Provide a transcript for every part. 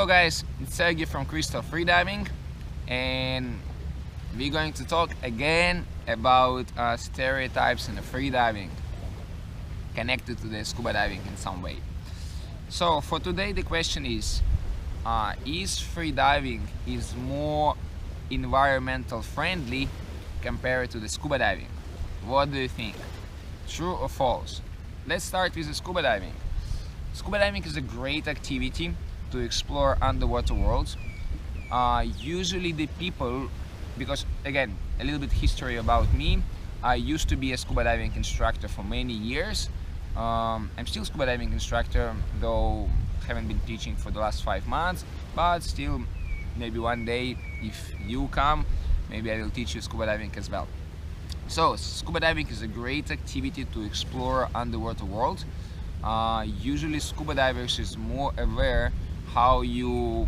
Hello guys, it's Sergey from Koh Tao Freediving, and we're going to talk again about stereotypes in the freediving connected to the scuba diving in some way. So for today the question is freediving is more environmental friendly compared to the scuba diving? What do you think? True or false? Let's start with the scuba diving. Scuba diving is a great activity to explore underwater worlds. Usually the people, because again, a little bit history about me, I used to be a scuba diving instructor for many years. I'm still a scuba diving instructor, though haven't been teaching for the last 5 months, but still maybe one day if you come, maybe I will teach you scuba diving as well. So scuba diving is a great activity to explore underwater world. Usually scuba divers is more aware how you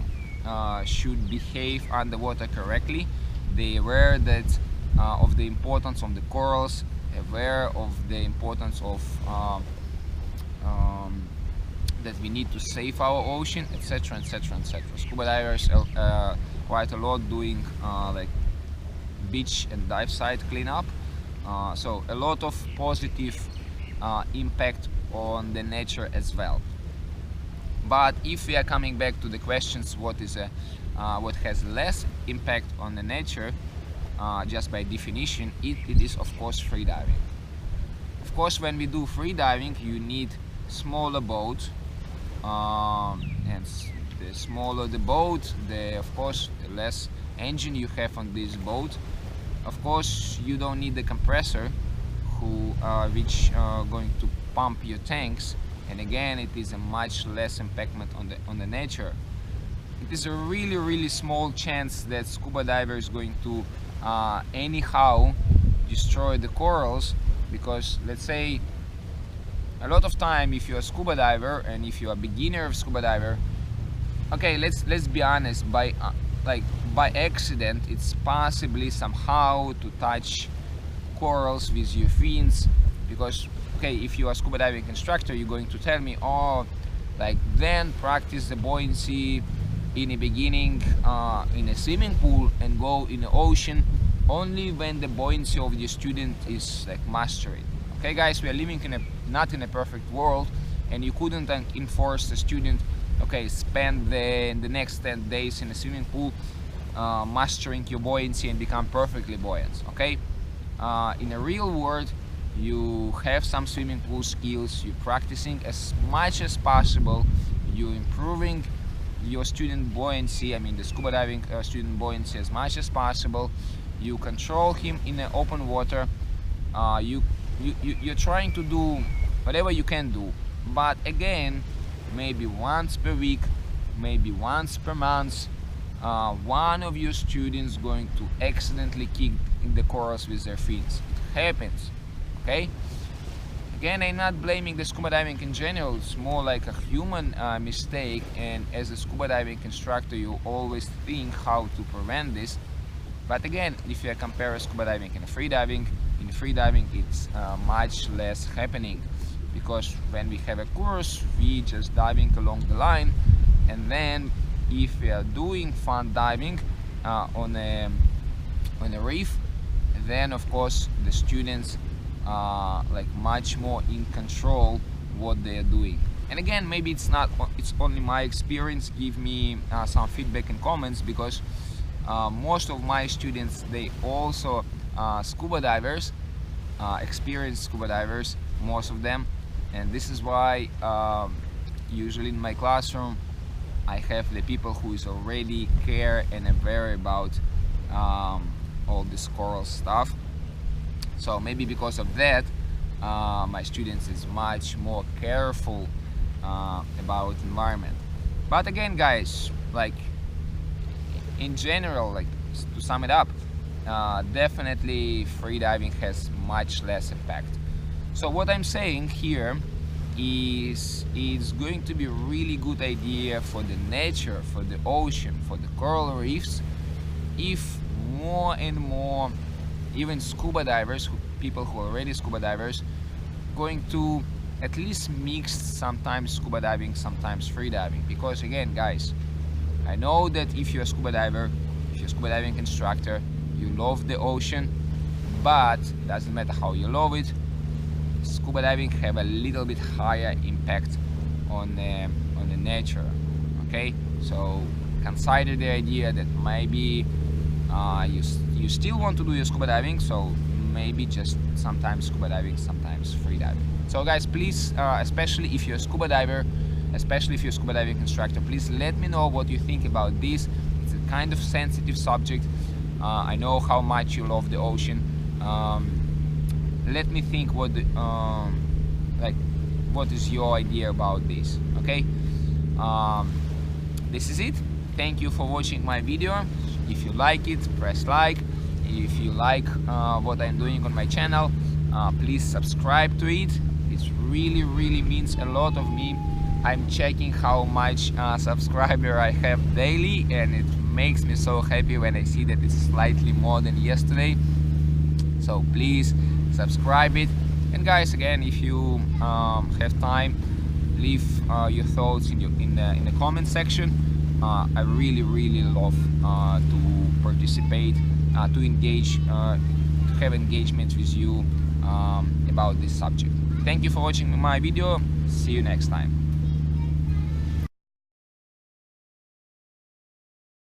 should behave underwater correctly. They aware that of the importance of the corals, aware of the importance of that we need to save our ocean, etc, etc, etc. Scuba divers quite a lot doing like beach and dive site cleanup, so a lot of positive impact on the nature as well. But if we are coming back to the questions, what has less impact on the nature, just by definition, it is of course freediving. Of course, when we do freediving, you need smaller boat, and the smaller the boat, the less engine you have on this boat. Of course, you don't need the compressor which going to pump your tanks, and again it is a much less impact on the nature. It is a really small chance that scuba diver is going to anyhow destroy the corals, because let's say a lot of time if you're a scuba diver and if you're a beginner of scuba diver, okay, let's be honest, by accident it's possibly somehow to touch corals with your fins, because okay, if you are a scuba diving instructor, you're going to tell me, oh, like then practice the buoyancy in the beginning in a swimming pool and go in the ocean only when the buoyancy of the student is like mastered. Okay guys, we are living not in a perfect world, and you couldn't enforce the student, okay, spend the next 10 days in a swimming pool mastering your buoyancy and become perfectly buoyant. Okay, in the real world you have some swimming pool skills, you're practicing as much as possible, you're improving your student buoyancy, I mean the scuba diving student buoyancy as much as possible, you control him in the open water, you're trying to do whatever you can do. But again, maybe once per week, maybe once per month, one of your students going to accidentally kick in the corals with their fins. It happens. Okay, again, I'm not blaming the scuba diving in general, it's more like a human mistake, and as a scuba diving instructor you always think how to prevent this. But again, if you compare scuba diving and freediving, in freediving it's much less happening, because when we have a course we just diving along the line, and then if we are doing fun diving on a reef, then of course the students like much more in control what they are doing. And again, maybe it's only my experience, give me some feedback in comments, because most of my students, they also scuba divers, experienced scuba divers, most of them, and this is why usually in my classroom I have the people who is already care and aware about all this coral stuff. So maybe because of that, my students is much more careful about environment. But again guys, like in general, like to sum it up, definitely freediving has much less impact. So what I'm saying here is it's going to be a really good idea for the nature, for the ocean, for the coral reefs, if more and more even scuba divers, people who are already scuba divers, going to at least mix sometimes scuba diving, sometimes free diving. Because again guys, I know that if you're a scuba diver, if you're a scuba diving instructor, you love the ocean, but doesn't matter how you love it, scuba diving have a little bit higher impact on the nature. Okay, so consider the idea that maybe you still want to do your scuba diving, so maybe just sometimes scuba diving, sometimes free diving. So guys, please, especially if you're a scuba diver, especially if you're a scuba diving instructor, please let me know what you think about this. It's a kind of sensitive subject. I know how much you love the ocean. Let me think what what is your idea about this. Okay, this is it. Thank you for watching my video. If you like it, press like. If you like what I'm doing on my channel, please subscribe to it. It really means a lot of me. I'm checking how much subscriber I have daily, and it makes me so happy when I see that it's slightly more than yesterday. So please subscribe it. And guys, again, if you have time, leave your thoughts in the comment section. I really love to participate, to engage, to have engagement with you about this subject. Thank you for watching my video. See you next time.